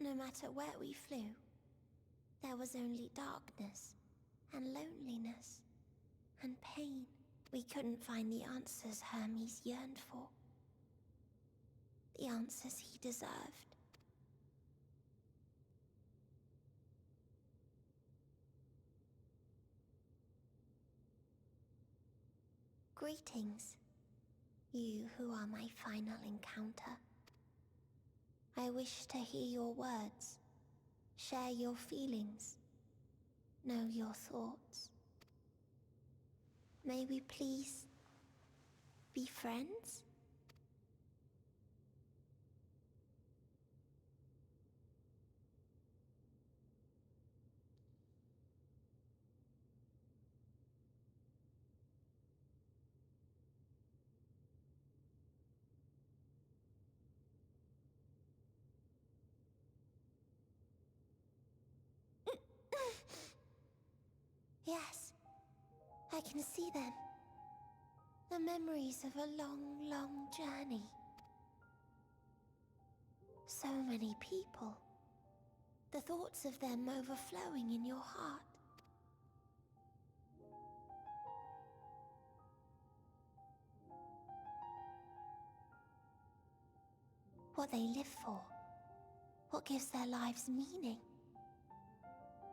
No matter where we flew, there was only darkness and loneliness and pain. We couldn't find the answers Hermes yearned for. The answers he deserved. Greetings, you who are my final encounter. I wish to hear your words, share your feelings, know your thoughts. May we please be friends? Yes, I can see them. The memories of a long, long journey. So many people. The thoughts of them overflowing in your heart. What they live for. What gives their lives meaning.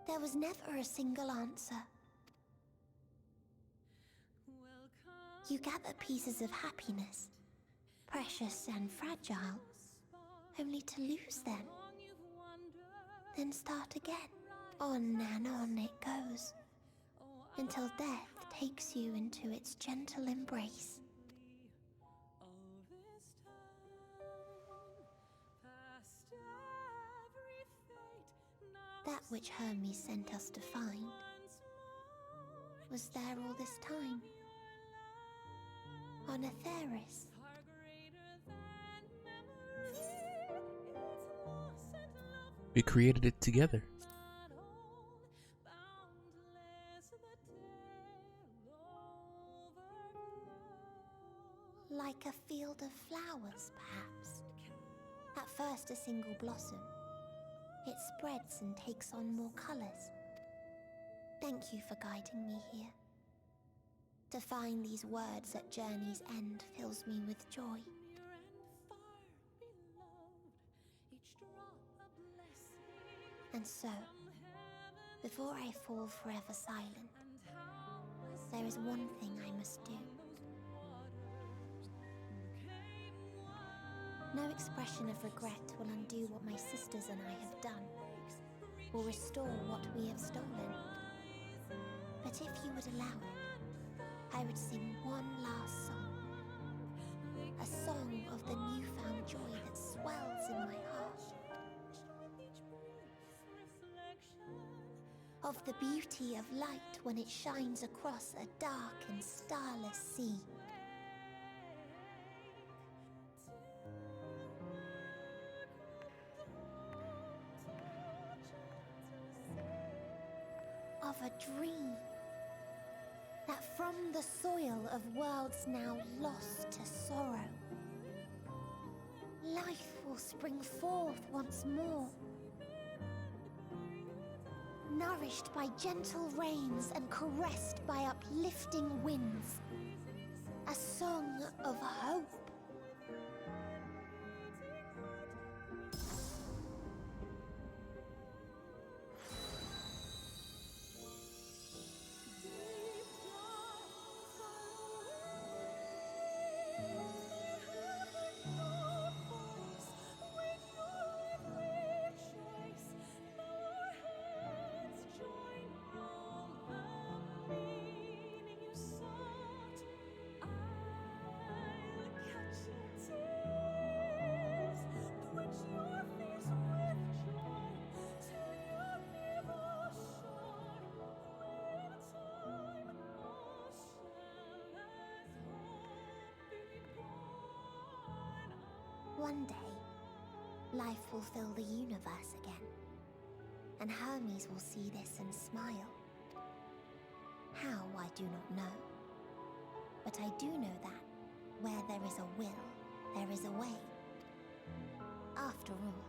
There was never a single answer. You gather pieces of happiness, precious and fragile, only to lose them. Then start again. On and on it goes, until death takes you into its gentle embrace. That which Hermes sent us to find was there all this time. On Aetheris. We created it together. Like a field of flowers, perhaps. At first a single blossom. It spreads and takes on more colors. Thank you for guiding me here. To find these words at journey's end fills me with joy. And so, before I fall forever silent, there is one thing I must do. No expression of regret will undo what my sisters and I have done, or restore what we have stolen. But if you would allow it, I would sing one last song. A song of the newfound joy that swells in my heart. Of the beauty of light when it shines across a dark and starless sea. Of a dream that from the soil of worlds now lost to sorrow, life will spring forth once more, nourished by gentle rains and caressed by uplifting winds. A song of hope. One day, life will fill the universe again, and Hermes will see this and smile. How, I do not know. But I do know that, where there is a will, there is a way. After all,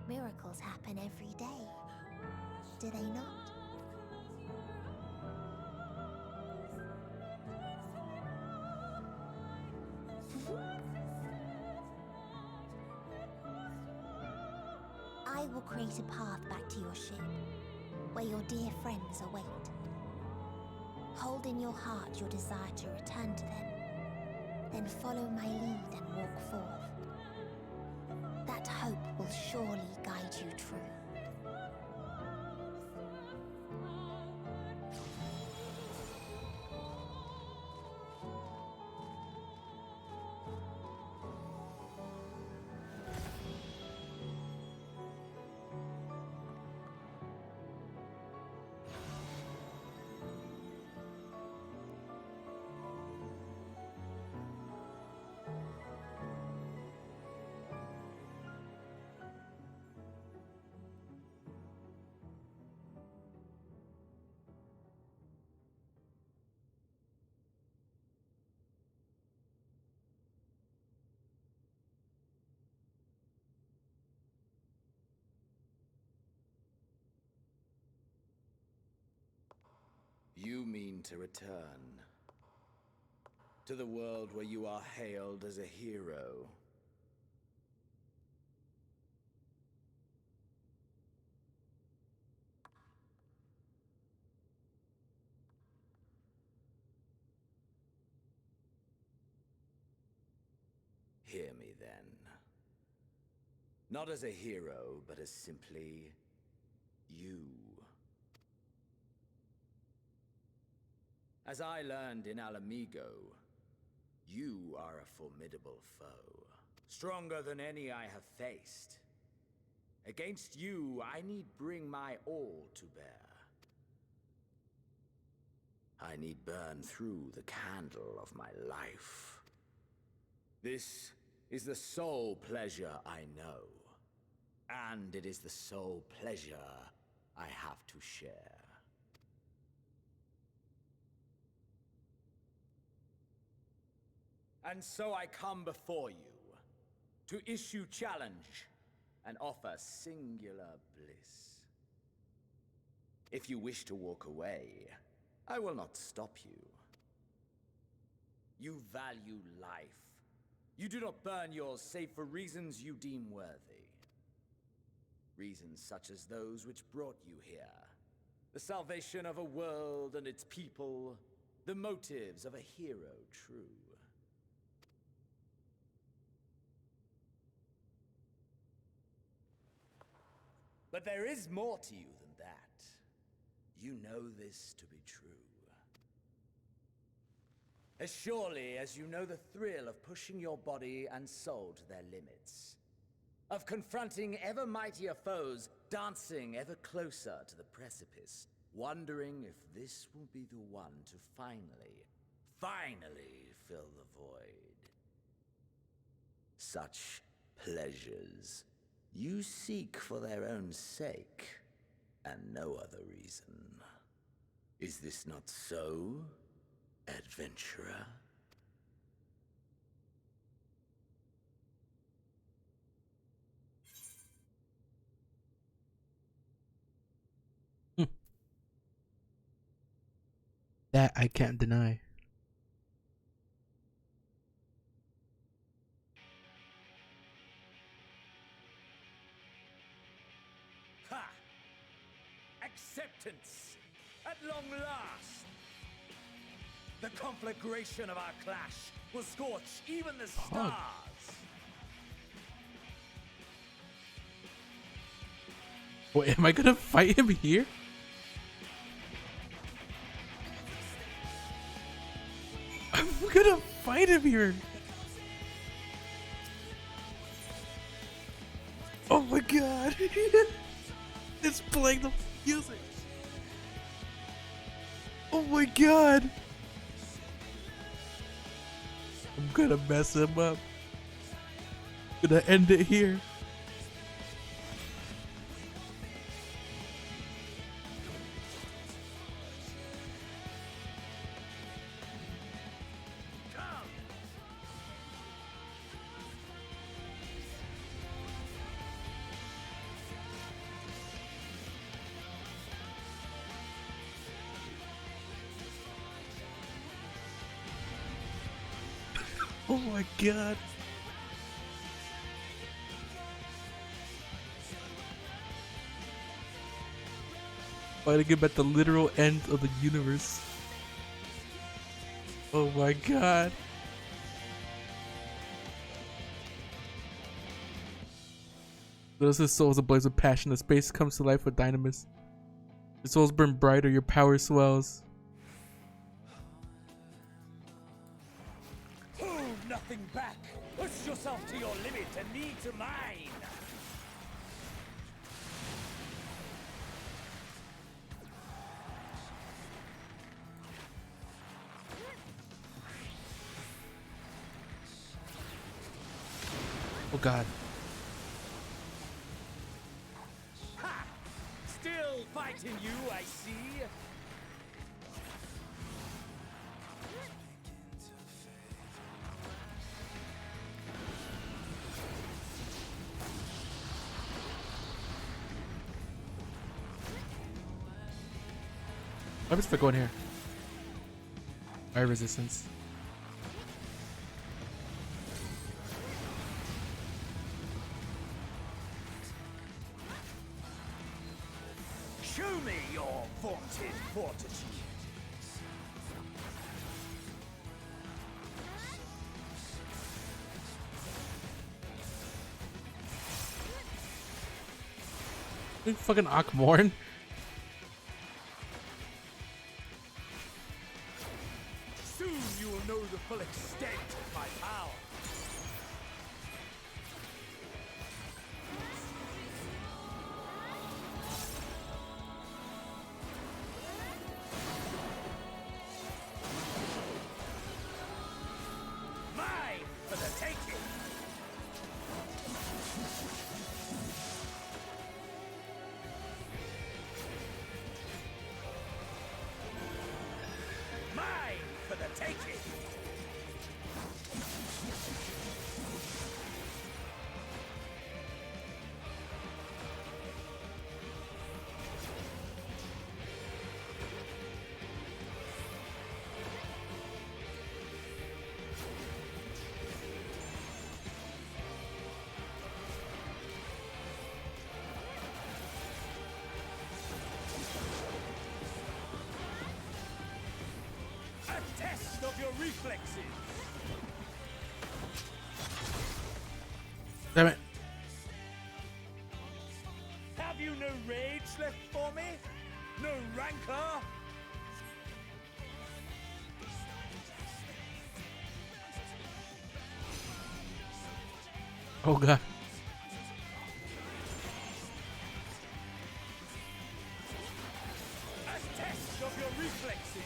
mirror miracles happen every day, do they not? I will create a path back to your ship, where your dear friends await. Hold in your heart your desire to return to them, then follow my lead and walk forth. That hope will surely guide you true. You mean to return to the world where you are hailed as a hero. Hear me then. Not as a hero, but as simply you. As I learned in Alamigo, you are a formidable foe, stronger than any I have faced. Against you, I need bring my all to bear. I need burn through the candle of my life. This is the sole pleasure I know, and it is the sole pleasure I have to share. And so I come before you to issue challenge and offer singular bliss. If you wish to walk away, I will not stop you. You value life. You do not burn yours save for reasons you deem worthy. Reasons such as those which brought you here. The salvation of a world and its people. The motives of a hero true. But there is more to you than that. You know this to be true. As surely as you know the thrill of pushing your body and soul to their limits. Of confronting ever mightier foes, dancing ever closer to the precipice, wondering if this will be the one to finally fill the void. Such pleasures you seek for their own sake, and no other reason. Is this not so, adventurer? That I can't deny. Ha! Acceptance! At long last! The conflagration of our clash will scorch even the stars! Wait, am I gonna fight him here? I'm gonna fight him here! Oh my god! It's playing the music! Oh my god! I'm gonna mess him up. Gonna end it here. Oh my god. Fighting him at the literal end of the universe. Oh my god. Those his souls ablaze with passion. The space comes to life with dynamis. Your souls burn brighter, your power swells. Hold nothing back. Push yourself to your limit and me to mine. Oh god. Ha! Still fighting you, I see. What happens if I go in here? Fire resistance. Show me your vaunted fortitude. Fucking Akmorn. Soon you will know the full extent of my power. Mine for the taking. Mine for the taking. A test of your reflexes. Damn it. Have you no rage left for me? No rancor? Oh god. A test of your reflexes.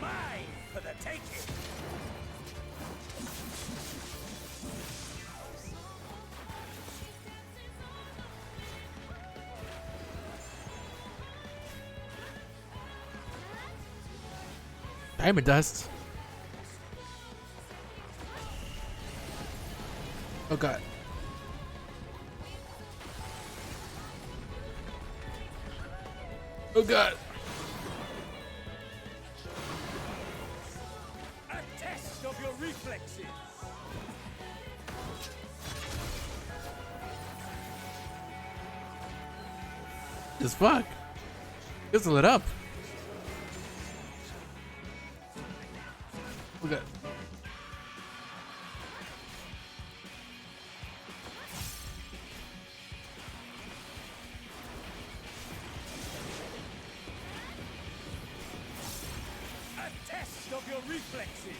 Mine for the taking. Diamond dust. Oh god. Oh god. A test of your reflexes. As fuck. Just lit up. Oh god. A test of your reflexes.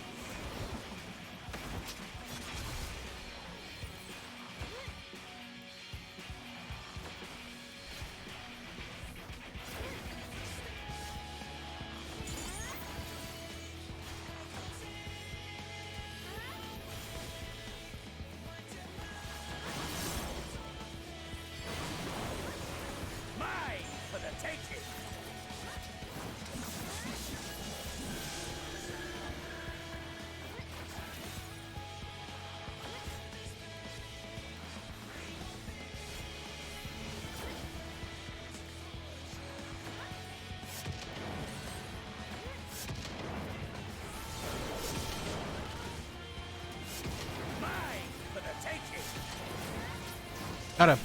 Got him.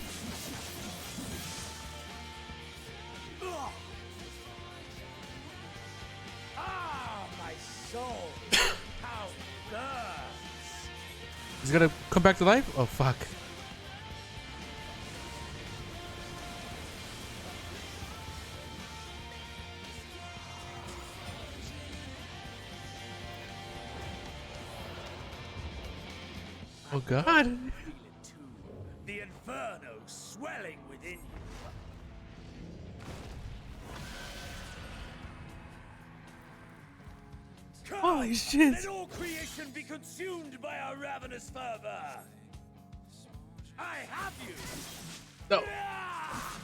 Ah, my soul. How burns. He's gonna come back to life? Oh, fuck. Oh, God. Feel it too. The inferno swelling within you. Come, Holy shit. let all creation be consumed by our ravenous fervor. I have you. No. Ah!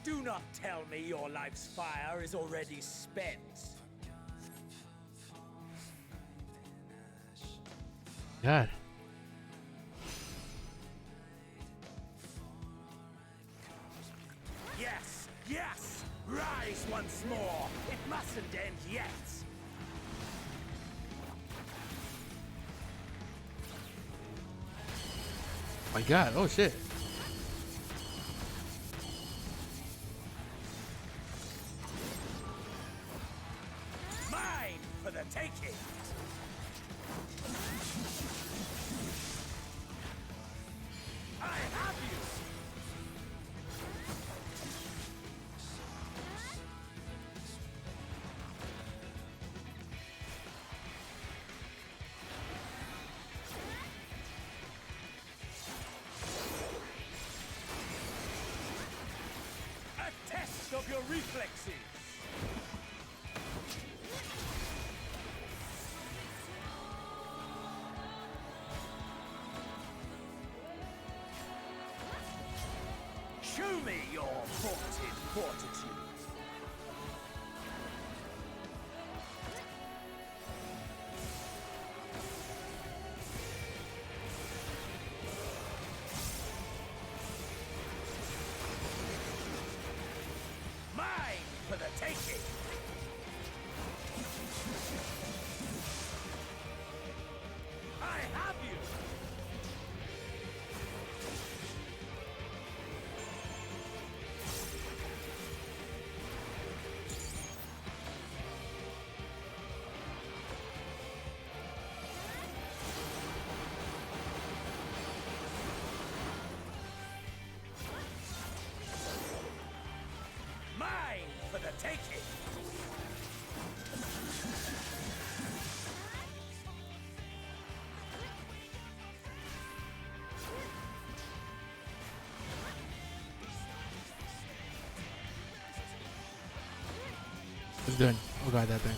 Do not tell me your life's fire is already spent. God. Yes, yes! Rise once more! It mustn't end yet! My God. Oh, shit. Mine for the taking! I have you! A test of your reflexes! Show me your vaunted fortitude! Mine for the taking! I have you! Mine for the taking! It's done. Oh, God, that thing.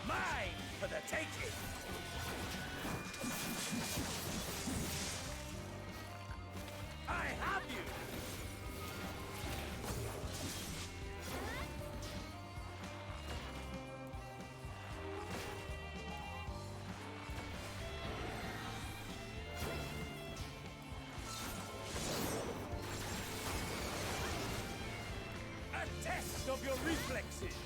Mine for the taking! I have you! A test of your reflexes!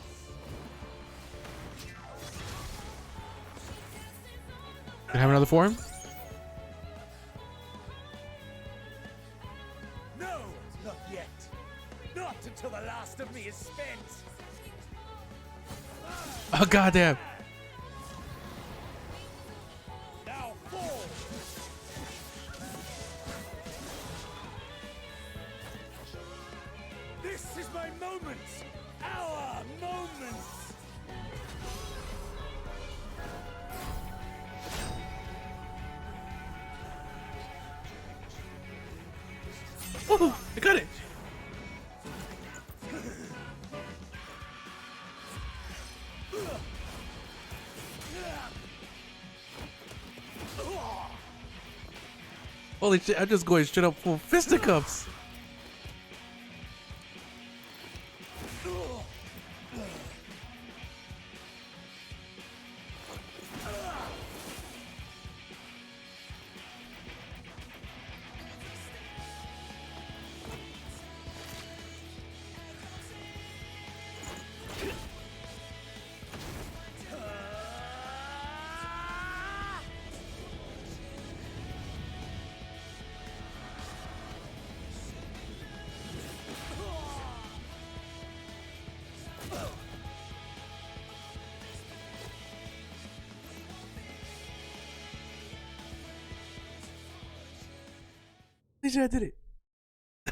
Can I have another form? No, not yet. Not until the last of me is spent. Oh, goddamn. Now fall. This is my moment. Our moment. Oh, I got it. Holy shit, I'm just going straight up full fisticuffs. I did it.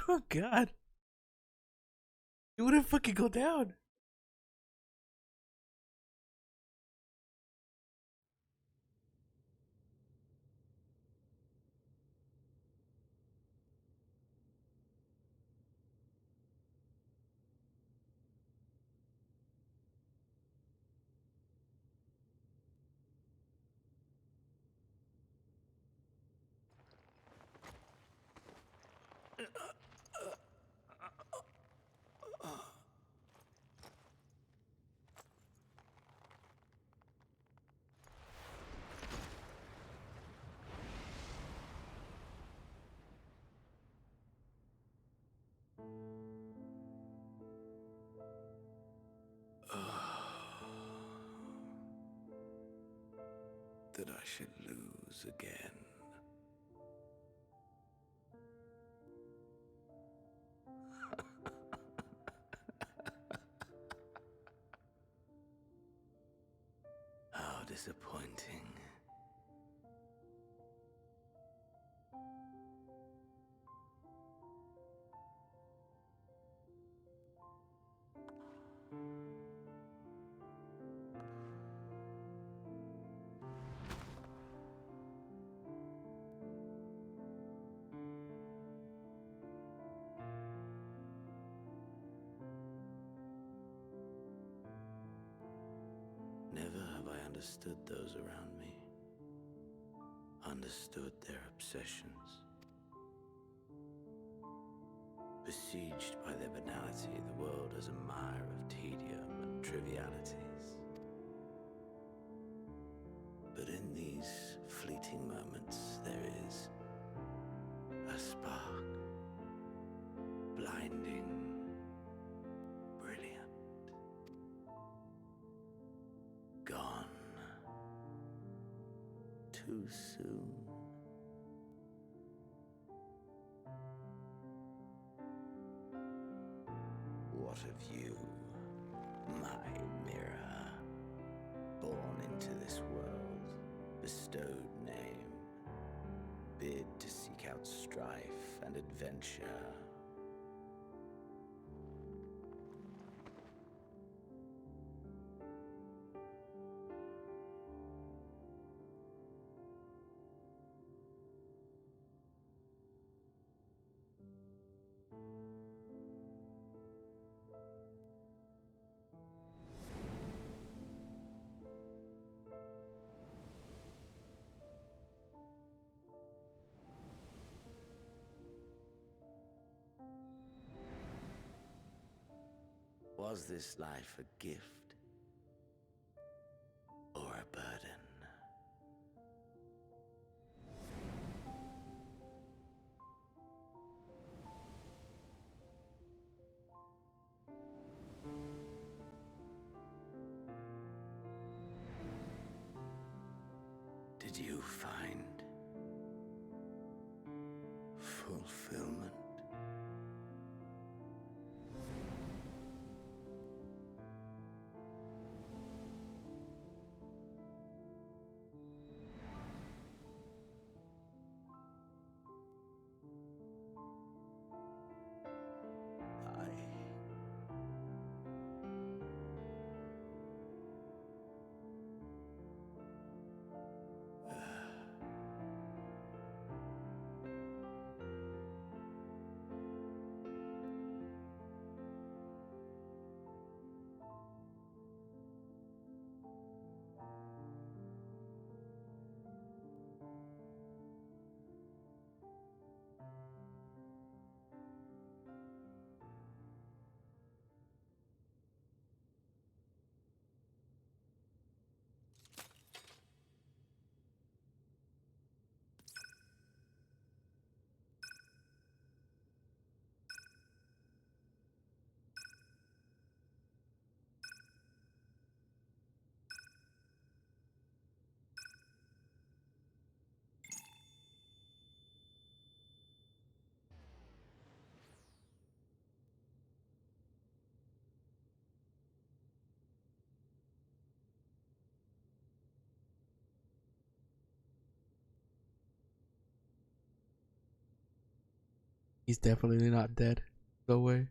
Oh god. It wouldn't fucking go down. That I should lose again. How disappointing. Never have I understood those around me. Understood their obsessions. Besieged by their banality, the world is a mire of tedium and trivialities. But in these fleeting moments, there is a spark. Blinding. Brilliant. Gone. Too soon. What of you, my mirror? Born into this world, bestowed name, bid to seek out strife and adventure. Was this life a gift or a burden? Did you find fulfillment? He's definitely not dead. No way.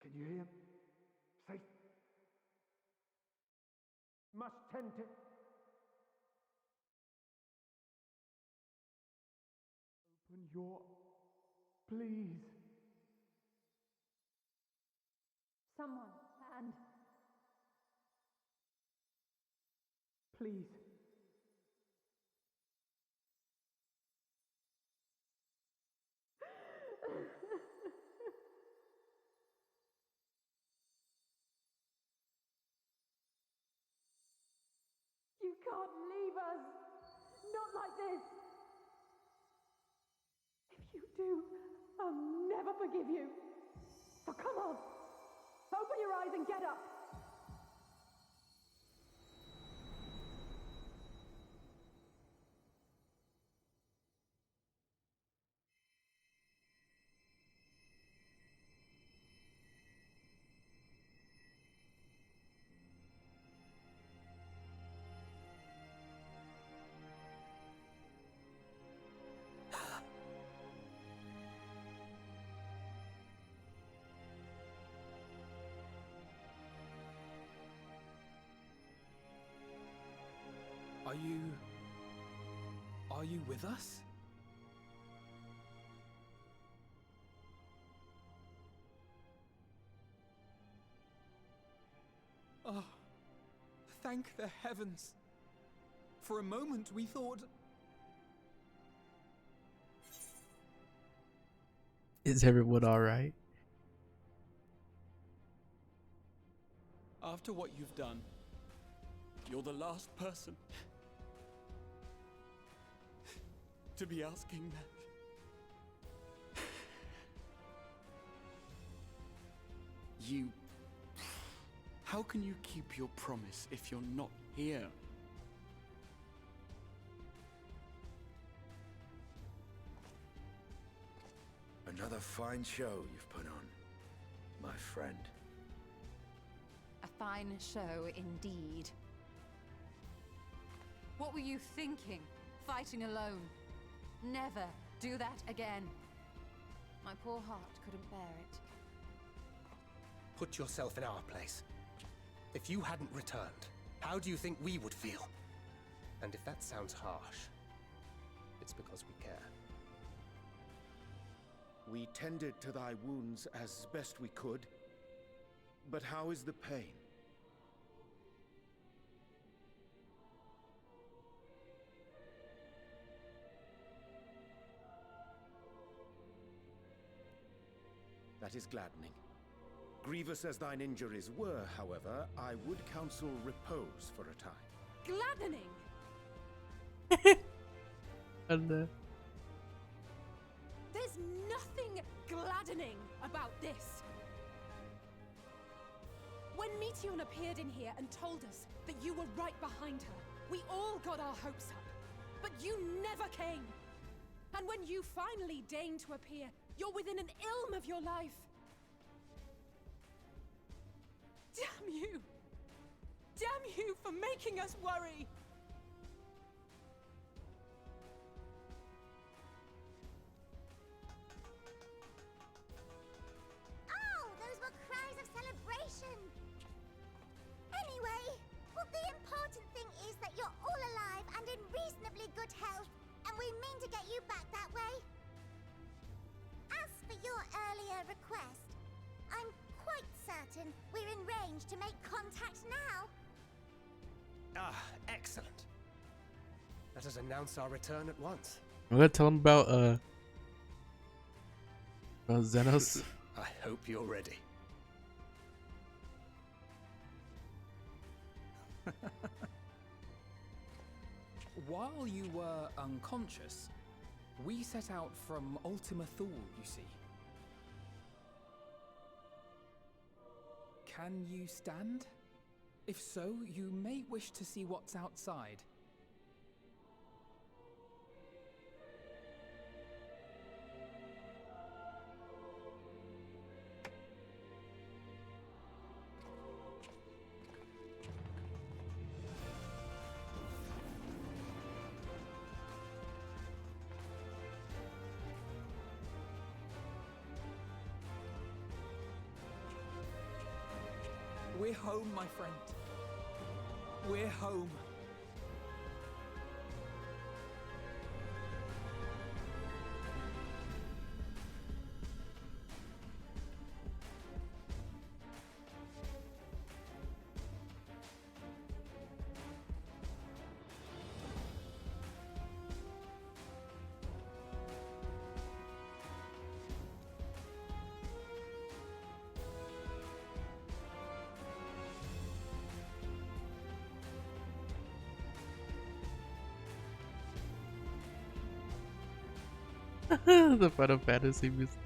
Can you hear? Safe. Must tend to. Open your. Please. Someone, and Please. you can't leave us. Not like this. If you do, I'll never forgive you. So come on. Open your eyes and get up. Are you with us? Oh, thank the heavens. For a moment we thought... Is everyone alright? After what you've done, you're the last person to be asking that. You... How can you keep your promise if you're not here? Another fine show you've put on, my friend. A fine show indeed. What were you thinking, fighting alone? Never do that again. My poor heart couldn't bear it. Put yourself in our place. If you hadn't returned, how do you think we would feel? And if that sounds harsh, it's because we care. We tended to thy wounds as best we could, but how is the pain? That is gladdening. Grievous as thine injuries were, however, I would counsel repose for a time. Gladdening! And There's nothing gladdening about this. When Meteon appeared in here and told us that you were right behind her, we all got our hopes up. But you never came. And when you finally deigned to appear, you're within an ilm of your life. Damn you! Damn you for making us worry! Oh, those were cries of celebration! Anyway, well, the important thing is that you're all alive and in reasonably good health, and we mean to get you back that way. As for your earlier request, I'm quite certain we're in range to make contact now. Ah, excellent. Let us announce our return at once. I'm gonna tell him about Xenos. I hope you're ready. While you were unconscious, we set out from Ultima Thule, you see. Can you stand? If so, you may wish to see what's outside. We're home, my friend. We're home. The Final Fantasy music.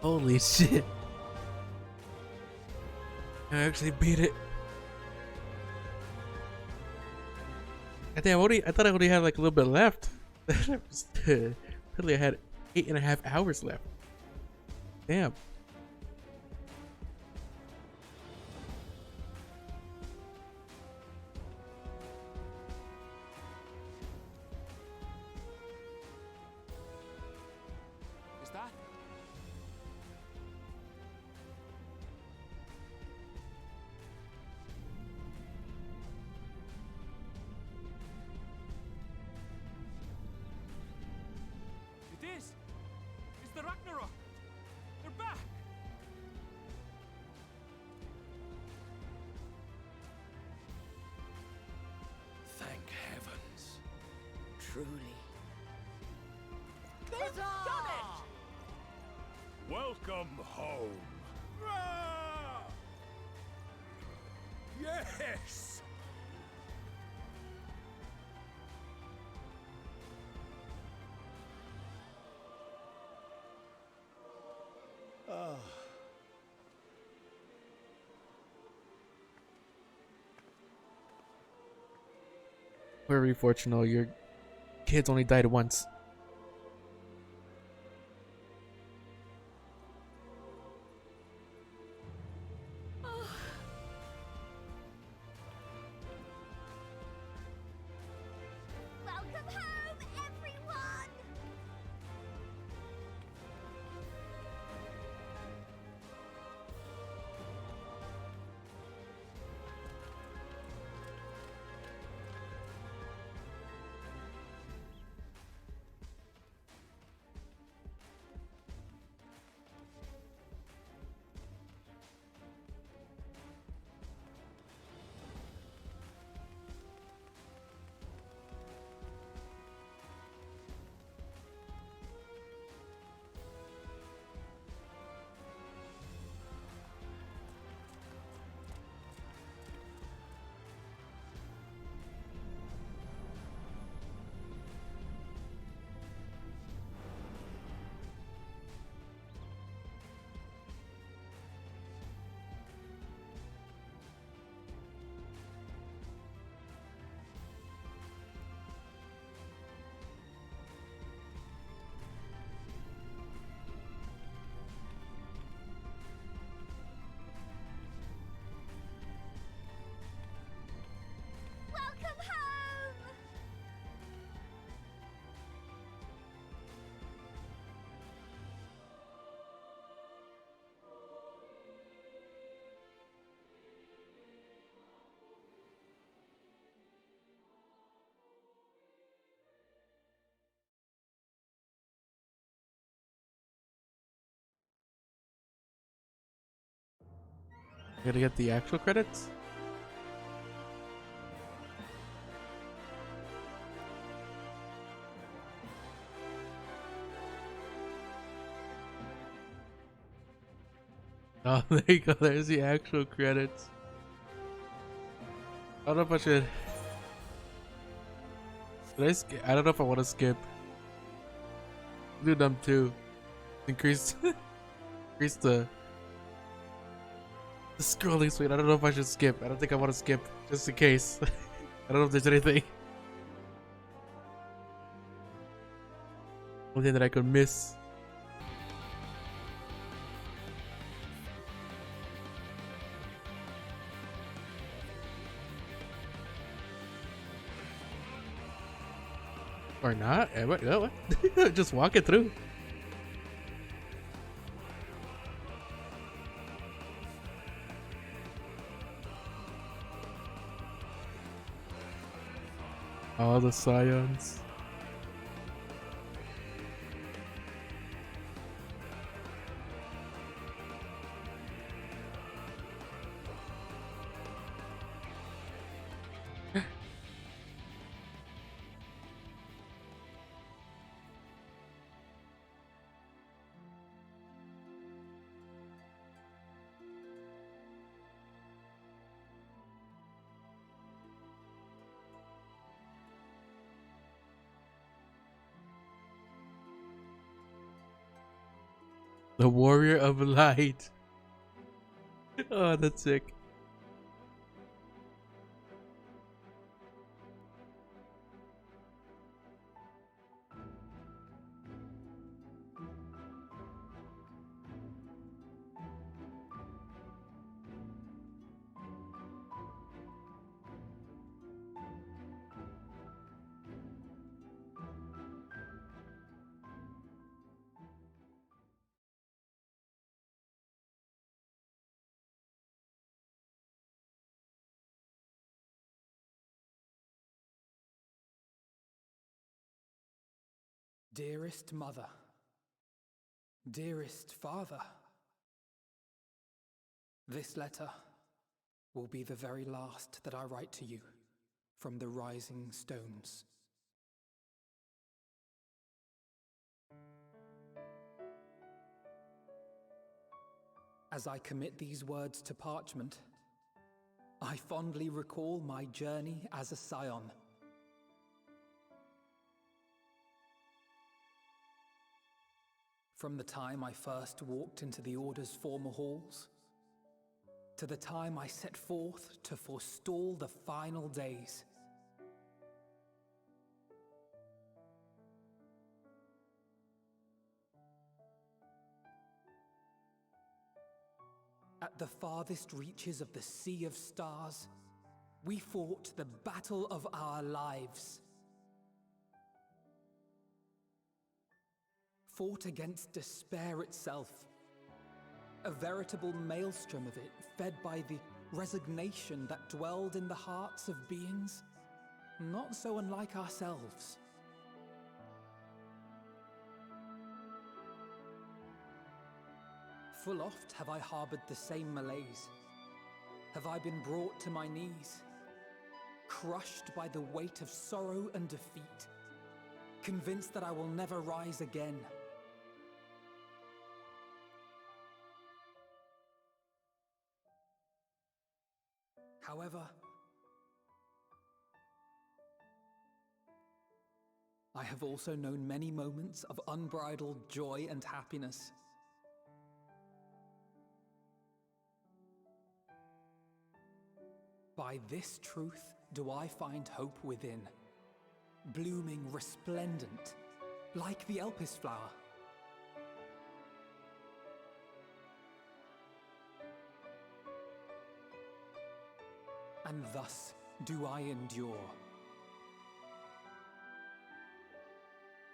Holy shit. I actually beat it. I thought I only had like a little bit left. Apparently I had 8.5 hours left. Damn. Is that? It is! It's the Ragnarok! They're back! Thank heavens. Truly. They've done it! Welcome home. Yes! Very fortunate. Your kids only died once. Welcome home, everyone! Gotta get the actual credits? Oh, there you go. There's the actual credits. I don't know if I should. I don't know if I want to skip. Do them too. Increase, increase the scrolling speed. I don't know if I should skip. I don't think I want to skip, just in case. I don't know if there's anything that I could miss. Or not? What? Just walk it through. All the scions. The Warrior of Light. Oh, that's sick. Dearest mother, dearest father, this letter will be the very last that I write to you from the rising stones. As I commit these words to parchment, I fondly recall my journey as a scion. From the time I first walked into the Order's former halls, to the time I set forth to forestall the final days. At the farthest reaches of the Sea of Stars, we fought the battle of our lives. Fought against despair itself, a veritable maelstrom of it, fed by the resignation that dwelled in the hearts of beings not so unlike ourselves. Full oft have I harbored the same malaise. Have I been brought to my knees, crushed by the weight of sorrow and defeat, convinced that I will never rise again. However, I have also known many moments of unbridled joy and happiness. By this truth do I find hope within, blooming resplendent, like the Elpis flower. And thus do I endure.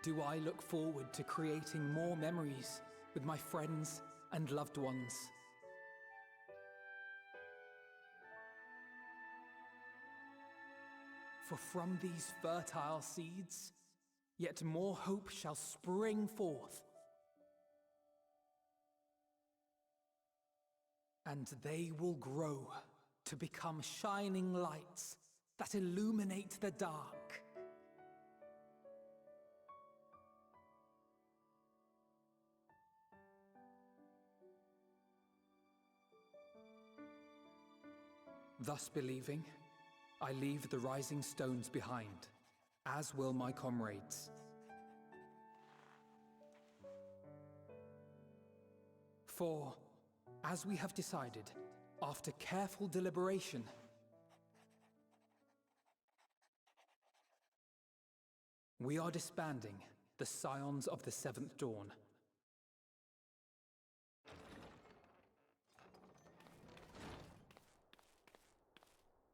Do I look forward to creating more memories with my friends and loved ones. For from these fertile seeds, yet more hope shall spring forth. And they will grow to become shining lights that illuminate the dark. Thus believing, I leave the rising stones behind, as will my comrades. For, as we have decided, after careful deliberation, we are disbanding the Scions of the Seventh Dawn.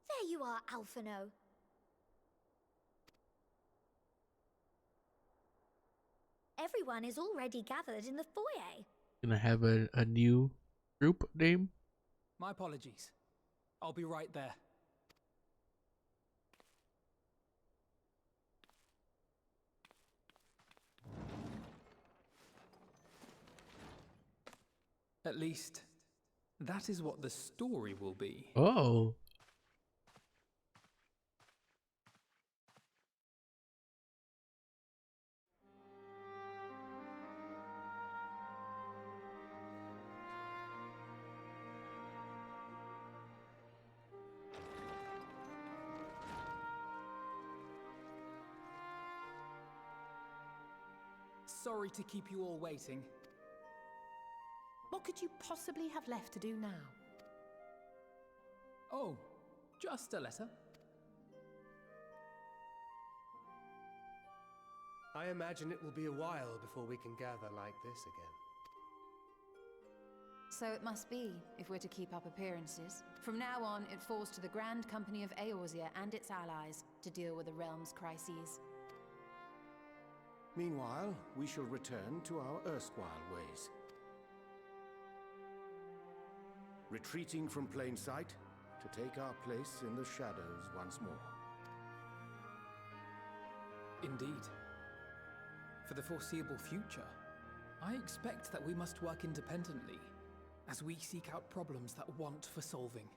There you are, Alphino. Everyone is already gathered in the foyer. Gonna have a new group name? My apologies. I'll be right there. At least, that is what the story will be. Oh. Sorry to keep you all waiting. What could you possibly have left to do now? Oh, just a letter. I imagine it will be a while before we can gather like this again. So it must be, if we're to keep up appearances. From now on, it falls to the Grand Company of Eorzea and its allies to deal with the realm's crises. Meanwhile, we shall return to our erstwhile ways. Retreating from plain sight to take our place in the shadows once more. Indeed. For the foreseeable future, I expect that we must work independently as we seek out problems that want for solving.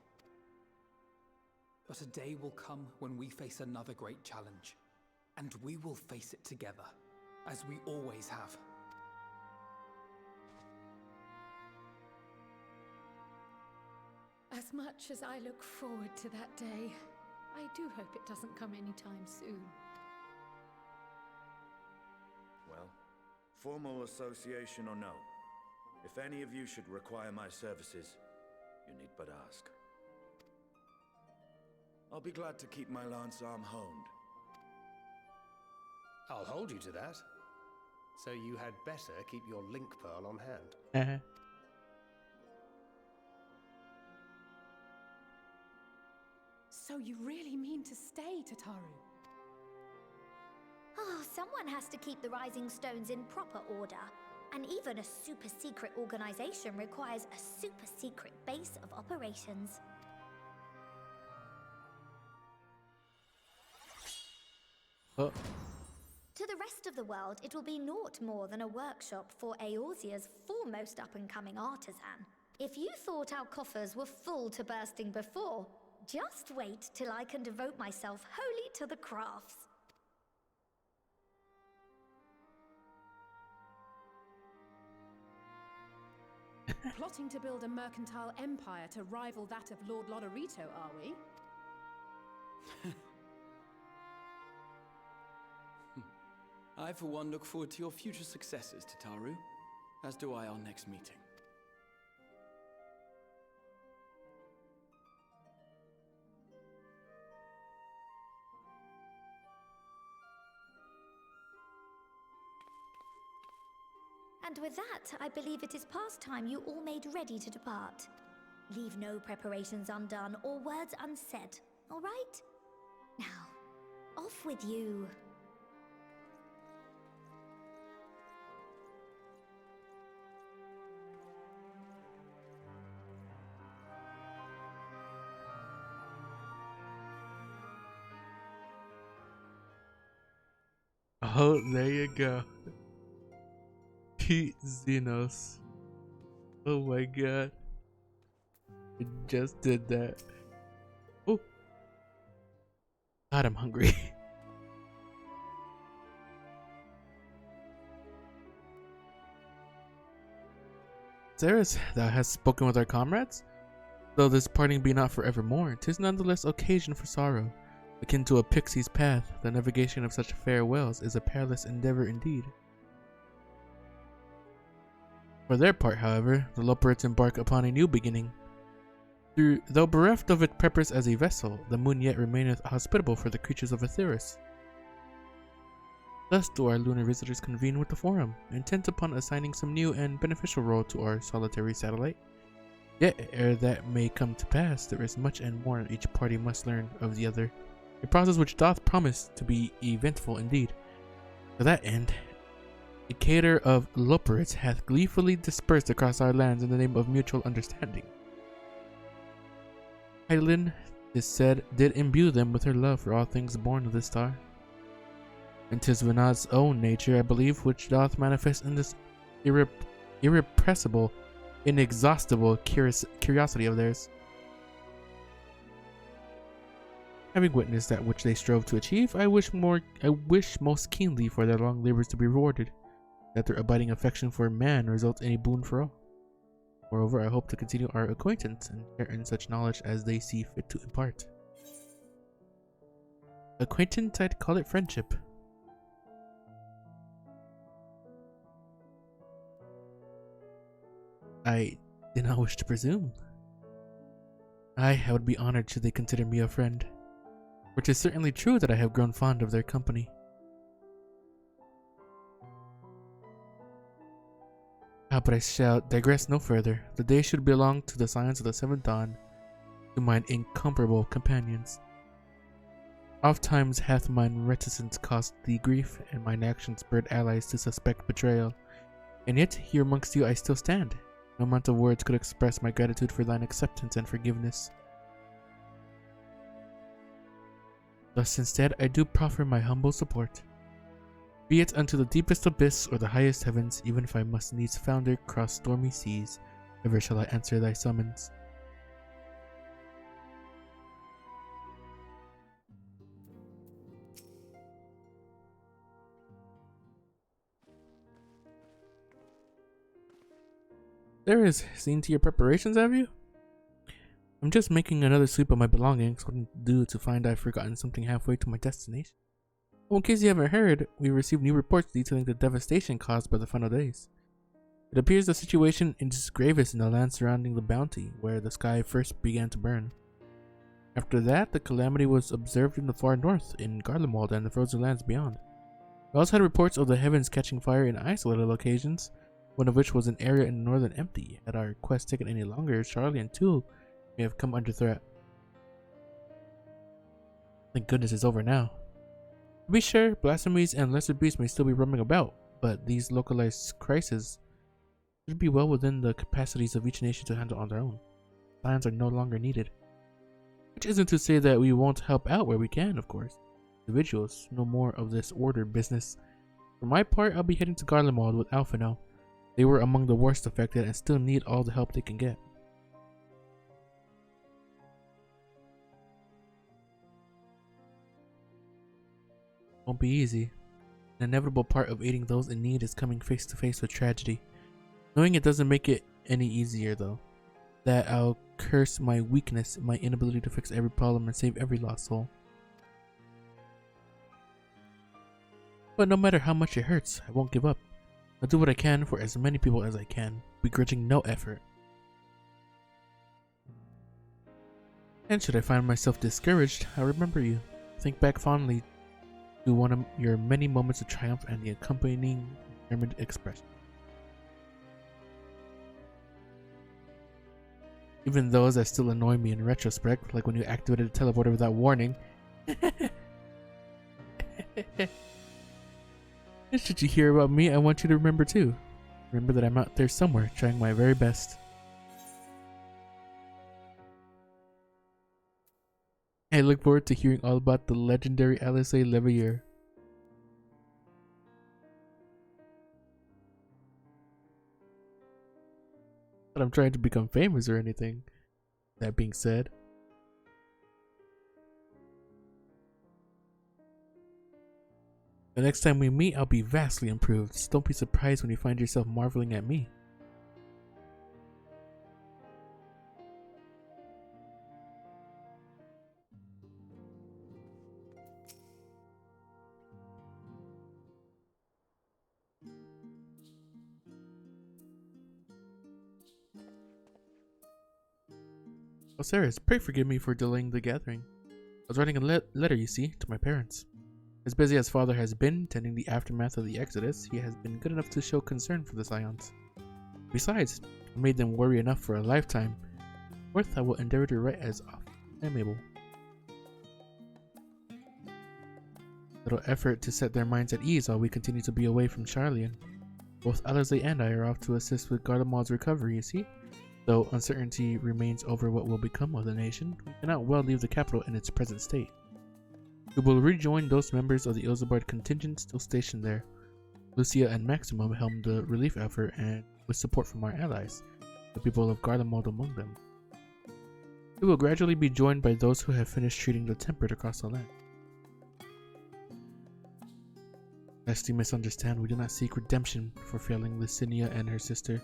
But a day will come when we face another great challenge, and we will face it together, as we always have. As much as I look forward to that day, I do hope it doesn't come anytime soon. Well, formal association or no, if any of you should require my services, you need but ask. I'll be glad to keep my lance arm honed. I'll hold you to that. So you had better keep your link pearl on hand. So you really mean to stay, Tataru? Oh, someone has to keep the Rising Stones in proper order. And even a super-secret organization requires a super-secret base of operations. Oh. To the rest of the world, it will be naught more than a workshop for Eorzea's foremost up-and-coming artisan. If you thought our coffers were full to bursting before, just wait till I can devote myself wholly to the crafts. Plotting to build a mercantile empire to rival that of Lord Lodorito, are we? I, for one, look forward to your future successes, Tataru, as do I our next meeting. And with that, I believe it is past time you all made ready to depart. Leave no preparations undone or words unsaid, all right? Now, off with you. Oh, there you go. Pete Xenos. Oh my god. I just did that. Oh. God, I'm hungry. Ceres, thou hast spoken with our comrades? Though this parting be not for evermore, 'tis nonetheless occasion for sorrow. Akin to a pixie's path, the navigation of such farewells is a perilous endeavor indeed. For their part, however, the Loperids embark upon a new beginning. Though bereft of its purpose as a vessel, the moon yet remaineth hospitable for the creatures of Aetheris. Thus do our lunar visitors convene with the Forum, intent upon assigning some new and beneficial role to our solitary satellite. Yet, ere that may come to pass, there is much and more each party must learn of the other, a process which doth promise to be eventful indeed. To that end, a cadre of Loperids hath gleefully dispersed across our lands in the name of mutual understanding. Hydaelyn, 'tis said, did imbue them with her love for all things born of this star. And 'tis Vinad's own nature, I believe, which doth manifest in this irrepressible, inexhaustible curiosity of theirs. Having witnessed that which they strove to achieve, I wish most keenly for their long labors to be rewarded, that their abiding affection for man result in a boon for all. Moreover, I hope to continue our acquaintance and share in such knowledge as they see fit to impart. Acquaintance, I'd call it friendship. I did not wish to presume. I would be honored should they consider me a friend, for 'tis certainly true that I have grown fond of their company. But I shall digress no further. The day should belong to the science of the seventh dawn, to mine incomparable companions. Ofttimes hath mine reticence cost thee grief, and mine actions spurred allies to suspect betrayal. And yet, here amongst you I still stand. No amount of words could express my gratitude for thine acceptance and forgiveness. Thus instead, I do proffer my humble support. Be it unto the deepest abyss or the highest heavens, even if I must needs founder cross stormy seas, ever shall I answer thy summons. There is. Seen to your preparations, have you? I'm just making another sweep of my belongings, what to do to find I've forgotten something halfway to my destination. Well, in case you haven't heard, we received new reports detailing the devastation caused by the final days. It appears the situation is gravest in the land surrounding the Bounty, where the sky first began to burn. After that, the calamity was observed in the far north, in Garlemald and the frozen lands beyond. We also had reports of the heavens catching fire in isolated locations, one of which was an area in the northern Empty. Had our quest taken any longer, Charlie and Tool may have come under threat. Thank goodness it's over now. To be sure, blasphemies and lesser beasts may still be roaming about, but these localized crises should be well within the capacities of each nation to handle on their own. Plans are no longer needed. Which isn't to say that we won't help out where we can, of course. Individuals, no more of this order business. For my part, I'll be heading to Garlemald with Alphino. They were among the worst affected and still need all the help they can get. Won't be easy. An inevitable part of aiding those in need is coming face to face with tragedy. Knowing it doesn't make it any easier though. That I'll curse my weakness, my inability to fix every problem and save every lost soul. But no matter how much it hurts, I won't give up. I'll do what I can for as many people as I can, begrudging no effort. And should I find myself discouraged, I'll remember you. Think back fondly to one of your many moments of triumph and the accompanying determined expression. Even those that still annoy me in retrospect, like when you activated the teleporter without warning. And should you hear about me, I want you to remember too. Remember that I'm out there somewhere, trying my very best. I look forward to hearing all about the legendary Alice Leveilleur. But I'm trying to become famous or anything. That being said, the next time we meet, I'll be vastly improved, so don't be surprised when you find yourself marveling at me. Osiris, pray forgive me for delaying the gathering. I was writing a letter, you see, to my parents. As busy as father has been tending the aftermath of the Exodus, he has been good enough to show concern for the Scions. Besides, I made them worry enough for a lifetime. Worth, I will endeavor to write as often as I am able. Little effort to set their minds at ease while we continue to be away from Charlian. Both Alizé and I are off to assist with Garlemald's recovery, you see? Though uncertainty remains over what will become of the nation, we cannot well leave the capital in its present state. We will rejoin those members of the Ilsabard contingent still stationed there. Lucia and Maximum helmed the relief effort, and with support from our allies, the people of Garlemald among them. We will gradually be joined by those who have finished treating the tempered across the land. Lest you misunderstand, we do not seek redemption for failing Licinia and her sister.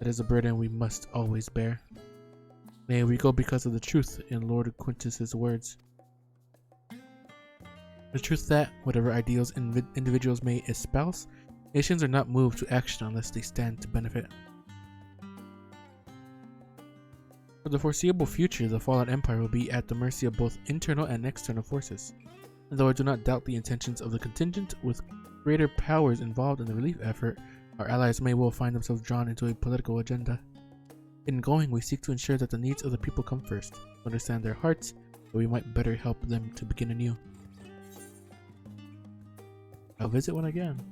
That is a burden we must always bear. Nay, we go because of the truth in Lord Quintus's words. The truth that, whatever ideals individuals may espouse, nations are not moved to action unless they stand to benefit. For the foreseeable future, the fallen empire will be at the mercy of both internal and external forces. And though I do not doubt the intentions of the contingent, with greater powers involved in the relief effort, our allies may well find themselves drawn into a political agenda. In going, we seek to ensure that the needs of the people come first, to understand their hearts, that we might better help them to begin anew. I'll visit when I can.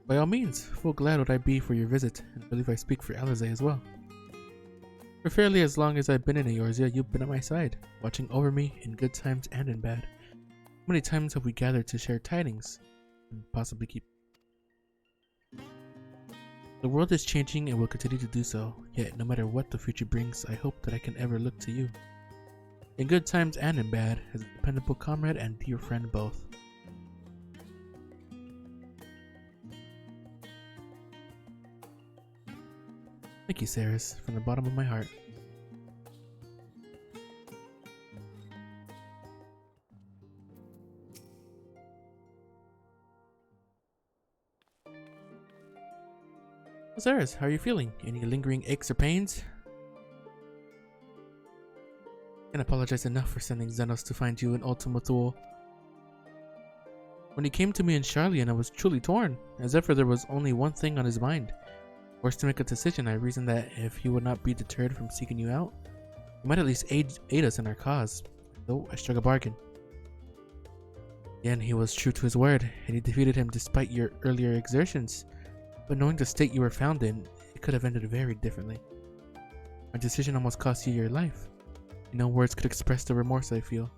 By all means, full glad would I be for your visit, and I believe I speak for Alizé as well. For fairly as long as I've been in Eorzea, you've been at my side, watching over me in good times and in bad. How many times have we gathered to share tidings and possibly keep? The world is changing and will continue to do so, yet no matter what the future brings, I hope that I can ever look to you, in good times and in bad, as a dependable comrade and dear friend both. Thank you, Ceres, from the bottom of my heart. Ceres, how are you feeling? Any lingering aches or pains? Can't apologize enough for sending Xenos to find you in Ultima Thule. When he came to me in Charlian, I was truly torn, as if there was only one thing on his mind. Forced to make a decision, I reasoned that if he would not be deterred from seeking you out, he might at least aid us in our cause, though I struck a bargain. Again, he was true to his word, and he defeated him despite your earlier exertions. But knowing the state you were found in, it could have ended very differently. My decision almost cost you your life. No words could express the remorse I feel.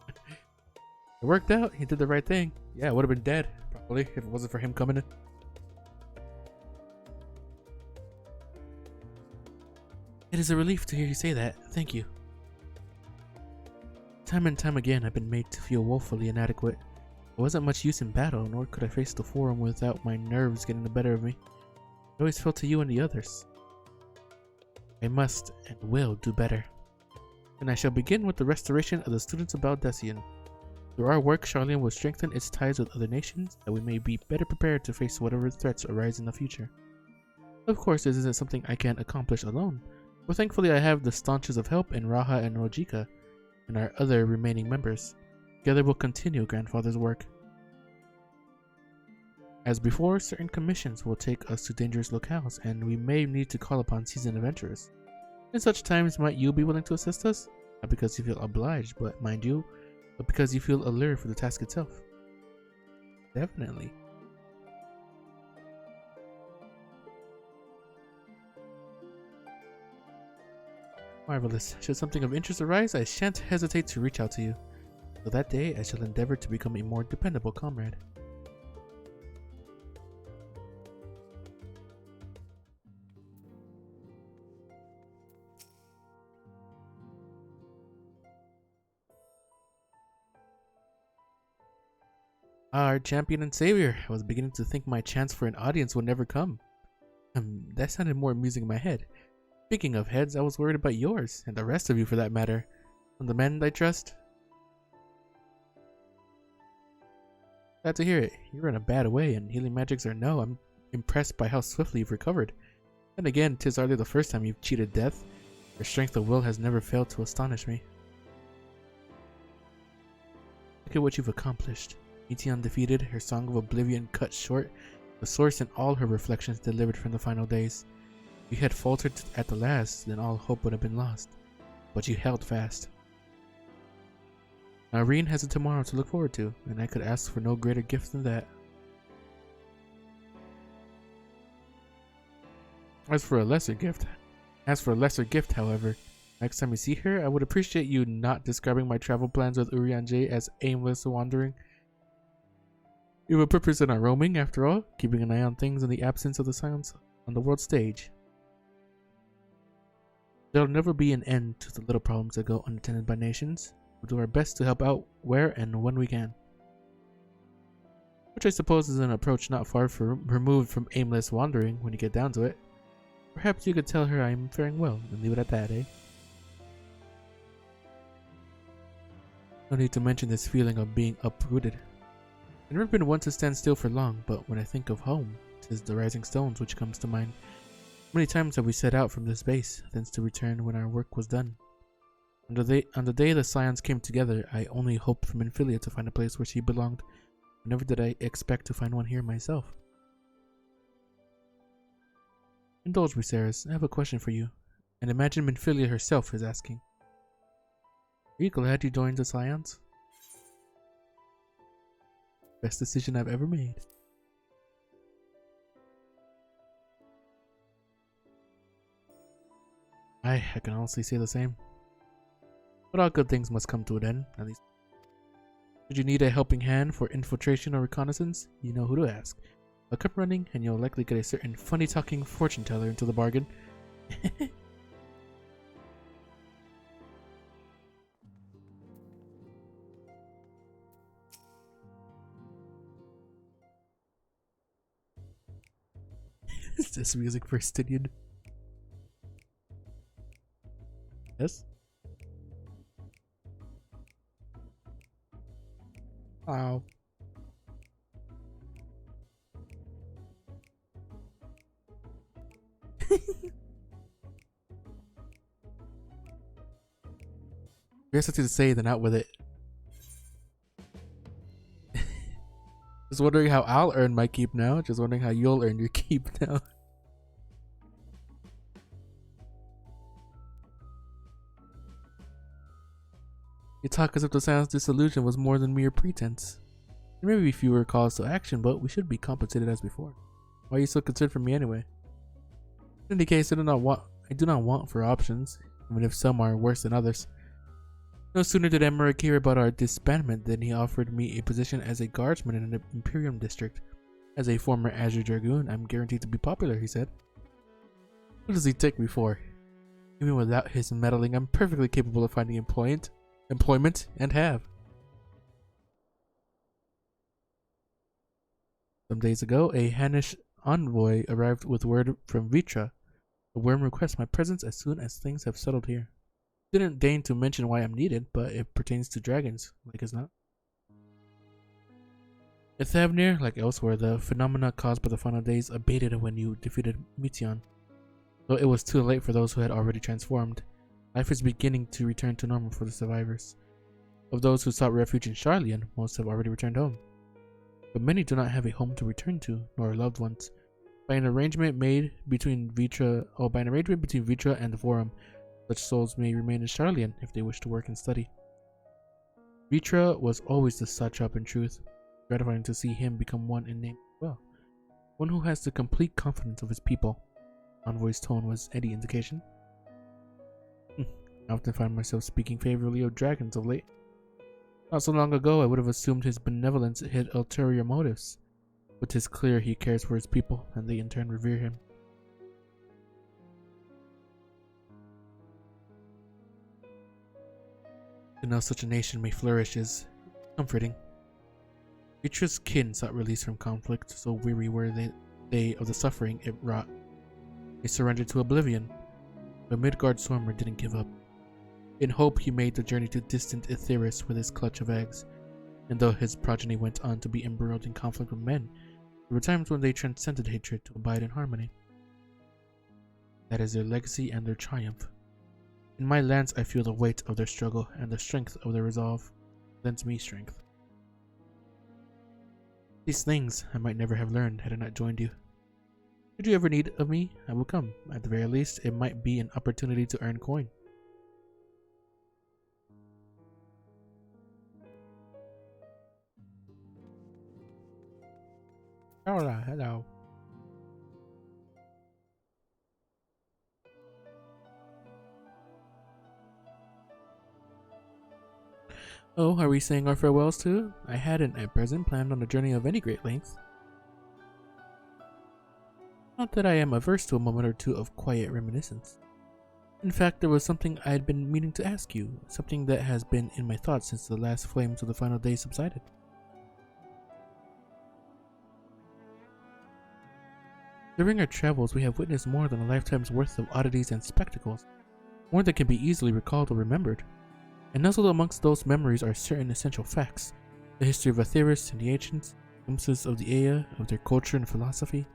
It worked out, he did the right thing. Yeah, I would have been dead, probably, if it wasn't for him coming in. It is a relief to hear you say that. Thank you. Time and time again, I've been made to feel woefully inadequate. I wasn't much use in battle, nor could I face the forum without my nerves getting the better of me. I always fell to you and the others. I must and will do better. And I shall begin with the restoration of the students of Baldesion. Through our work, Charlian will strengthen its ties with other nations, that we may be better prepared to face whatever threats arise in the future. Of course, this isn't something I can accomplish alone, but thankfully I have the staunches of help in Raha and Rojika, and our other remaining members. Together we'll continue Grandfather's work. As before, certain commissions will take us to dangerous locales, and we may need to call upon seasoned adventurers. In such times, might you be willing to assist us? Not because you feel obliged, but mind you, but because you feel allured for the task itself. Definitely. Marvelous. Should something of interest arise, I shan't hesitate to reach out to you. Till that day, I shall endeavor to become a more dependable comrade. Our champion and savior. I was beginning to think my chance for an audience would never come. That sounded more amusing in my head. Speaking of heads, I was worried about yours, and the rest of you for that matter. On the men I trust. Glad to hear it. You're in a bad way, and healing magics or no, I'm impressed by how swiftly you've recovered. Then again, 'tis hardly the first time you've cheated death. Your strength of will has never failed to astonish me. Look at what you've accomplished. Meteon defeated, her Song of Oblivion cut short, the source and all her reflections delivered from the final days. If you had faltered at the last, then all hope would have been lost. But you held fast. Now Reen has a tomorrow to look forward to, and I could ask for no greater gift than that. As for a lesser gift, however, next time you see her, I would appreciate you not describing my travel plans with Urianger as aimless wandering. You have a purpose in our roaming, after all, keeping an eye on things in the absence of the silence on the world stage. There'll never be an end to the little problems that go unattended by nations. We'll do our best to help out where and when we can. Which I suppose is an approach not far removed from aimless wandering when you get down to it. Perhaps you could tell her I'm faring well and leave it at that, eh? No need to mention this feeling of being uprooted. I've never been one to stand still for long, but when I think of home, 'tis the rising stones which comes to mind. Many times have we set out from this base, thence to return when our work was done. On the day the Scions came together, I only hoped for Minfilia to find a place where she belonged. Never did I expect to find one here myself. Indulge me, Ceres. I have a question for you, and imagine Minfilia herself is asking. Are you glad you joined the Scions? Best decision I've ever made. I can honestly say the same. But all good things must come to an end, at least. Should you need a helping hand for infiltration or reconnaissance, you know who to ask. I'll come running, and you'll likely get a certain funny-talking fortune teller into the bargain. Is this music for Stygian? Yes? Wow. There's something to say, then out with it. Just wondering how I'll earn my keep now. Just wondering how you'll earn your keep now. You talk as if the Scion's disillusion was more than mere pretense. There may be fewer calls to action, but we should be compensated as before. Why are you so concerned for me anyway? In any case, I do not want for options, even if some are worse than others. No sooner did Emmerich hear about our disbandment than he offered me a position as a guardsman in an Imperium district. As a former Azure Dragoon, I'm guaranteed to be popular, he said. What does he take me for? Even without his meddling, I'm perfectly capable of finding employment, and have. Some days ago, a Hannish envoy arrived with word from Vitra. The worm requests my presence as soon as things have settled here. Didn't deign to mention why I'm needed, but it pertains to dragons, like as not. At Thavnir, like elsewhere, the phenomena caused by the final days abated when you defeated Meteon. Though it was too late for those who had already transformed, life is beginning to return to normal for the survivors. Of those who sought refuge in Sharlayan, most have already returned home. But many do not have a home to return to, nor loved ones. By an arrangement between Vitra and the Forum, such souls may remain in Sharlayan if they wish to work and study. Vitra was always the satrap in truth. Gratifying to see him become one in name as well. One who has the complete confidence of his people. Envoy's tone was any indication. I often find myself speaking favorably of dragons of late. Not so long ago, I would have assumed his benevolence hid ulterior motives, but 'tis clear he cares for his people, and they in turn revere him. To know such a nation may flourish is comforting. Nature's kin sought release from conflict, so weary were they of the suffering it wrought. They surrendered to oblivion, but Midgard Stormer didn't give up. In hope, he made the journey to distant Etheirys with his clutch of eggs, and though his progeny went on to be embroiled in conflict with men, there were times when they transcended hatred to abide in harmony. That is their legacy and their triumph. In my lands, I feel the weight of their struggle, and the strength of their resolve lends me strength. These things I might never have learned had I not joined you. Should you ever need of me, I will come. At the very least, it might be an opportunity to earn coin. Hola, hello. Oh, are we saying our farewells too? I hadn't at present planned on a journey of any great length. Not that I am averse to a moment or two of quiet reminiscence. In fact, there was something I had been meaning to ask you, something that has been in my thoughts since the last flames of the final day subsided. During our travels, we have witnessed more than a lifetime's worth of oddities and spectacles, more than can be easily recalled or remembered. And nestled amongst those memories are certain essential facts: the history of Etheirys and the ancients, glimpses of the Ea, of their culture and philosophy.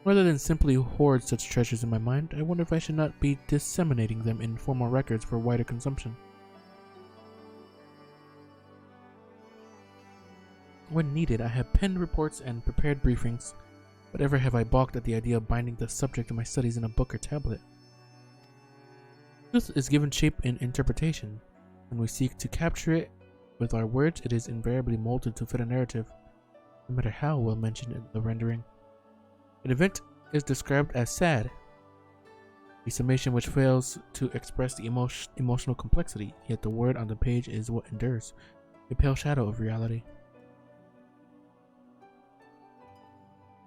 Rather than simply hoard such treasures in my mind, I wonder if I should not be disseminating them in formal records for wider consumption. When needed, I have penned reports and prepared briefings, but ever have I balked at the idea of binding the subject of my studies in a book or tablet. Truth is given shape in interpretation. When we seek to capture it with our words, it is invariably molded to fit a narrative, no matter how well mentioned in the rendering. An event is described as sad, a summation which fails to express the emotional complexity, yet the word on the page is what endures, a pale shadow of reality.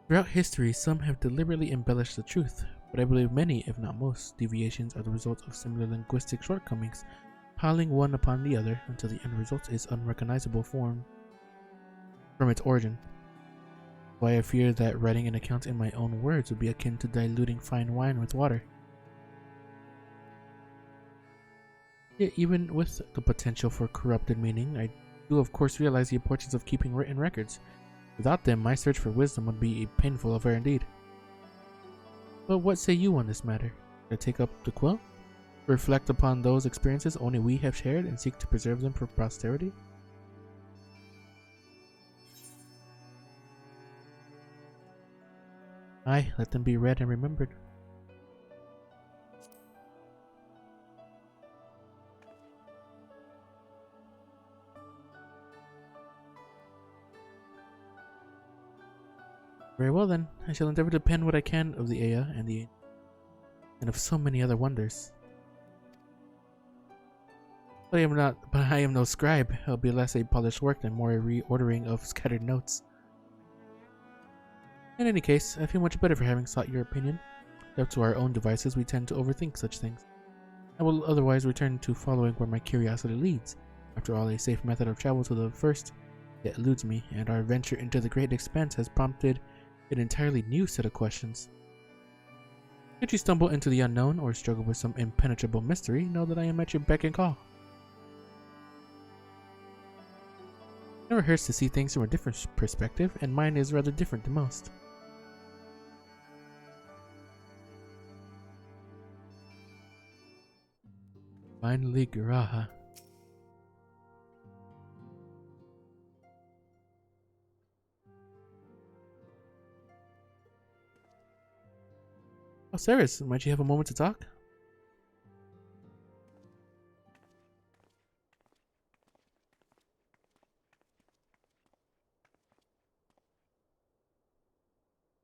Throughout history, some have deliberately embellished the truth, but I believe many, if not most, deviations are the result of similar linguistic shortcomings, piling one upon the other until the end result is unrecognizable from its origin. Why I fear that writing an account in my own words would be akin to diluting fine wine with water. Yet even with the potential for corrupted meaning, I do of course realize the importance of keeping written records. Without them, my search for wisdom would be a painful affair indeed. But what say you on this matter? Should I take up the quill? Reflect upon those experiences only we have shared and seek to preserve them for posterity? Aye, let them be read and remembered. Very well then, I shall endeavor to pen what I can of the Ea and of so many other wonders. But I am no scribe. It'll be less a polished work than more a reordering of scattered notes. In any case, I feel much better for having sought your opinion. Left to our own devices, we tend to overthink such things. I will otherwise return to following where my curiosity leads. After all, a safe method of travel to the first yet eludes me, and our venture into the great expanse has prompted an entirely new set of questions. Should you stumble into the unknown or struggle with some impenetrable mystery, know that I am at your beck and call. It never hurts to see things from a different perspective, and mine is rather different than most. Finally, Garaha. Oh, Ceres, might you have a moment to talk?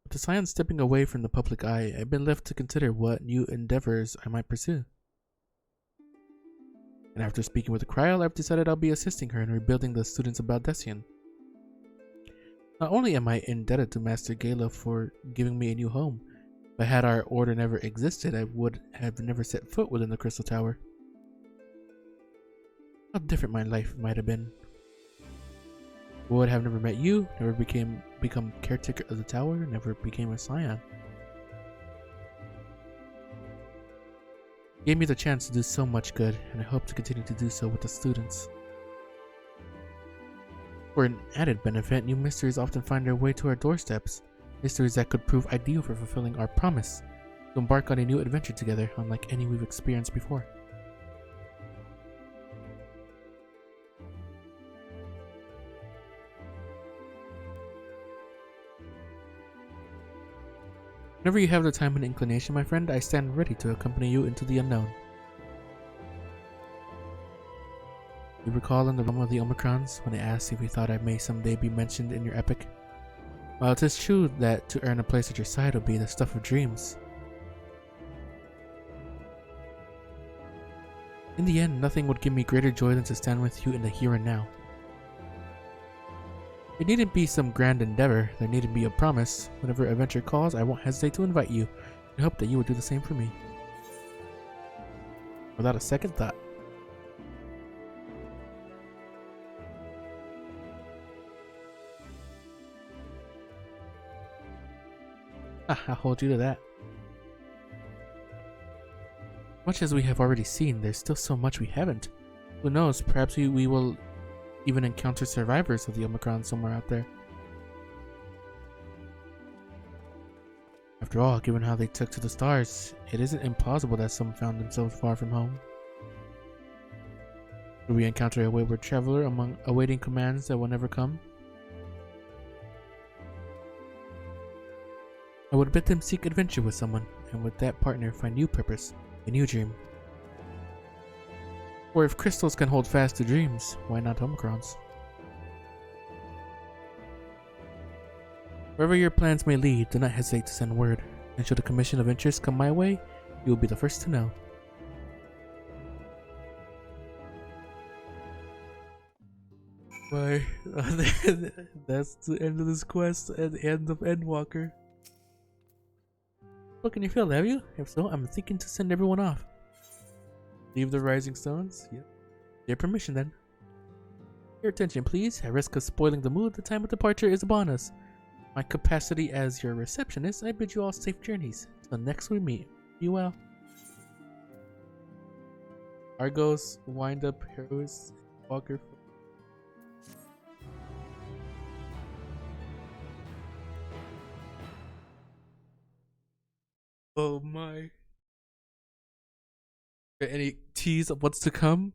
With the science stepping away from the public eye, I've been left to consider what new endeavors I might pursue. And after speaking with the Kryl, I've decided I'll be assisting her in rebuilding the students of Baldessian. Not only am I indebted to Master Gala for giving me a new home, but had our order never existed, I would have never set foot within the Crystal Tower. how different my life might have been. Would have never met you, never become caretaker of the tower, never became a scion. Gave me the chance to do so much good, and I hope to continue to do so with the students. For an added benefit, new mysteries often find their way to our doorsteps. Mysteries that could prove ideal for fulfilling our promise to embark on a new adventure together, unlike any we've experienced before. Whenever you have the time and inclination, my friend, I stand ready to accompany you into the unknown. You recall in the realm of the Omicrons when I asked if you thought I may someday be mentioned in your epic? While it is true that to earn a place at your side would be the stuff of dreams, in the end, nothing would give me greater joy than to stand with you in the here and now. It needn't be some grand endeavor, there needn't be a promise. Whenever adventure calls, I won't hesitate to invite you, and hope that you would do the same for me. Without a second thought. I'll hold you to that. Much as we have already seen, there's still so much we haven't. Who knows, perhaps we will even encounter survivors of the Omicron somewhere out there. After all, given how they took to the stars, it isn't impossible that some found themselves far from home. Will we encounter a wayward traveler among awaiting commands that will never come? I would bid them seek adventure with someone, and with that partner find new purpose, a new dream. Or if crystals can hold fast to dreams, why not Omicrons? Wherever your plans may lead, do not hesitate to send word, and should a commission of interest come my way, you will be the first to know. Bye. That's the end of this quest and the end of Endwalker. Look in your field, have you? If so, I'm thinking to send everyone off. Leave the rising stones? Yep. Your permission then. Your attention, please. At risk of spoiling the mood, the time of departure is upon us. My capacity as your receptionist, I bid you all safe journeys. Till next we meet. Be well. Argos, wind up, heroes, Walker. Oh my. Any tease of what's to come?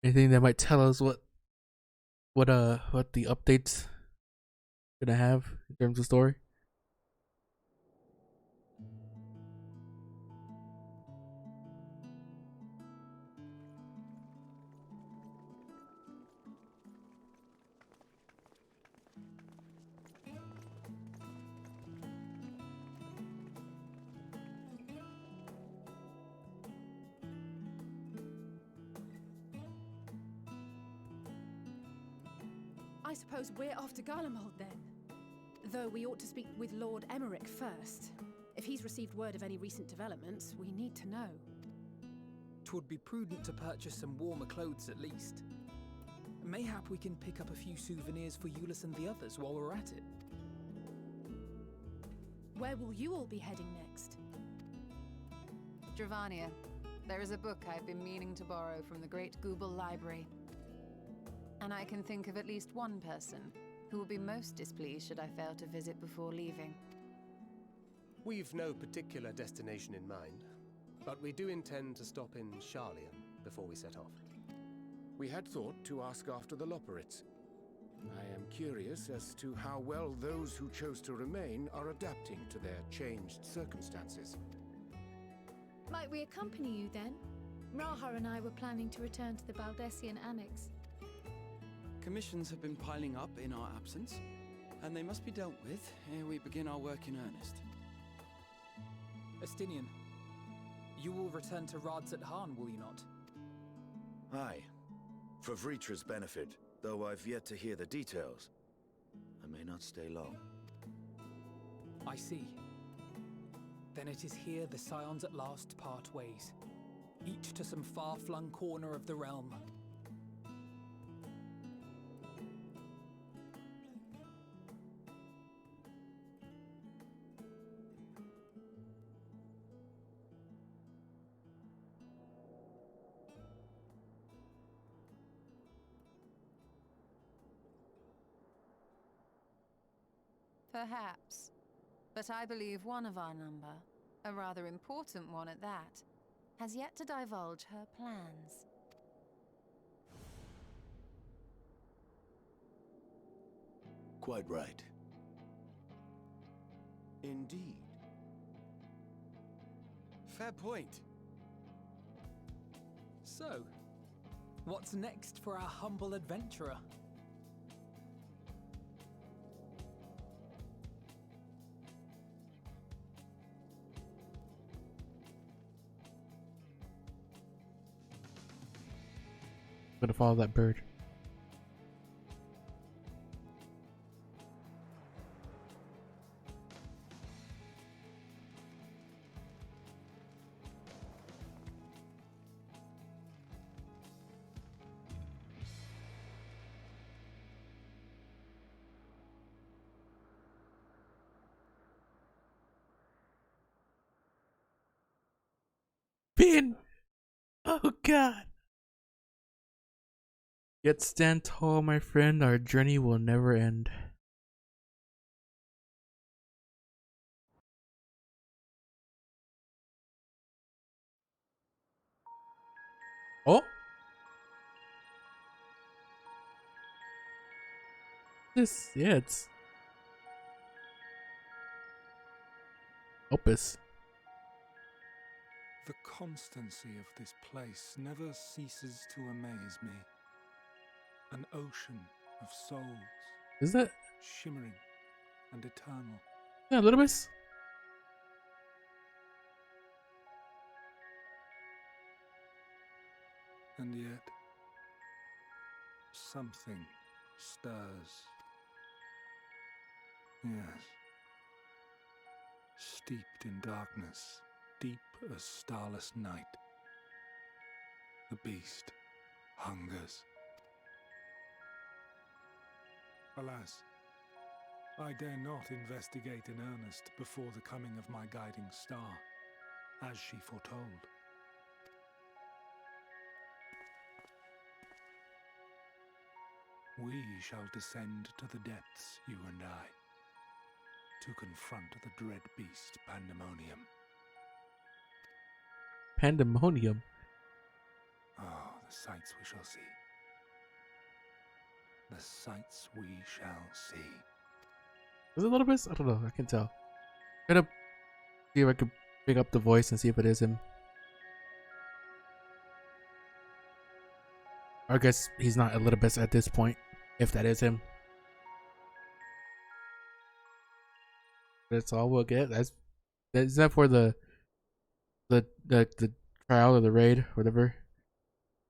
Anything that might tell us what the updates gonna have in terms of story? I suppose we're off to Garlemald then. Though we ought to speak with Lord Emmerich first. If he's received word of any recent developments, we need to know. 'Twould be prudent to purchase some warmer clothes at least. Mayhap we can pick up a few souvenirs for Euless and the others while we're at it. Where will you all be heading next? Dravania. There is a book I've been meaning to borrow from the Great Google Library. And I can think of at least one person who will be most displeased should I fail to visit before leaving. We've no particular destination in mind, but we do intend to stop in Sharlayan before we set off. We had thought to ask after the Loporrits. I am curious as to how well those who chose to remain are adapting to their changed circumstances. Might we accompany you then? Raha and I were planning to return to the Baldessian Annex. Commissions have been piling up in our absence, and they must be dealt with ere we begin our work in earnest. Estinian, you will return to Radzat Han, will you not? Aye. For Vritra's benefit, though I've yet to hear the details. I may not stay long. I see. Then it is here the Scions at last part ways, each to some far-flung corner of the realm. Perhaps. But I believe one of our number, a rather important one at that, has yet to divulge her plans. Quite right. Indeed. Fair point. So, what's next for our humble adventurer? I'm gonna follow that bird. Finn! Oh god! Yet stand tall, my friend, our journey will never end. Oh? Yeah, it's Opus. The constancy of this place never ceases to amaze me. An ocean of souls. Is that shimmering and eternal? Yeah, a little bit. And yet, something stirs. Yes. Steeped in darkness, deep as starless night, the beast hungers. Alas, I dare not investigate in earnest before the coming of my guiding star, as she foretold. We shall descend to the depths, you and I, to confront the dread beast Pandemonium. Pandemonium? Oh, the sights we shall see. The sights we shall see. Is it a little bit? I don't know. I can tell. Gotta see if I could pick up the voice and see if it is him. I guess he's not a little bit at this point, if that is him. That's all we'll get. Is that for the trial or the raid, whatever.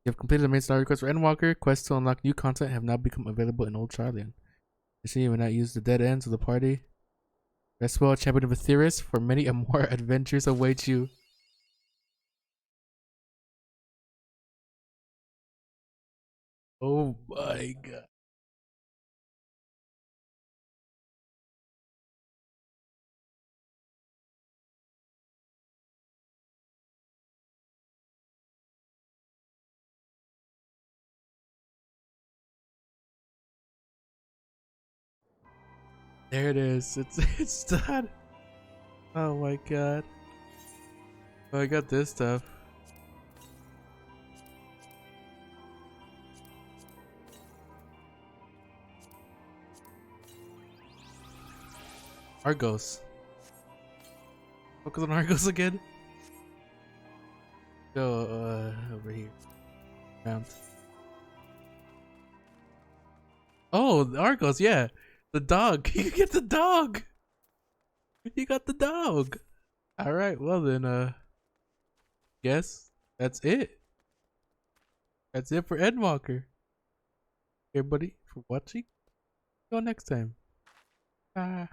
You have completed the main story quest for Endwalker. Quests to unlock new content have now become available in Old Charlian. You will not use the dead ends of the party. Rest well, champion of Aetheris, for many and more adventures await you. Oh my god. There it is. It's done. Oh my god. Oh, I got this stuff. Argos. Focus on Argos again. Go over here. Mount. Oh, the Argos, yeah. The dog. You get the dog. You got the dog. Alright, well then, guess that's it. That's it for Endwalker. Everybody for watching. See you next time. Bye.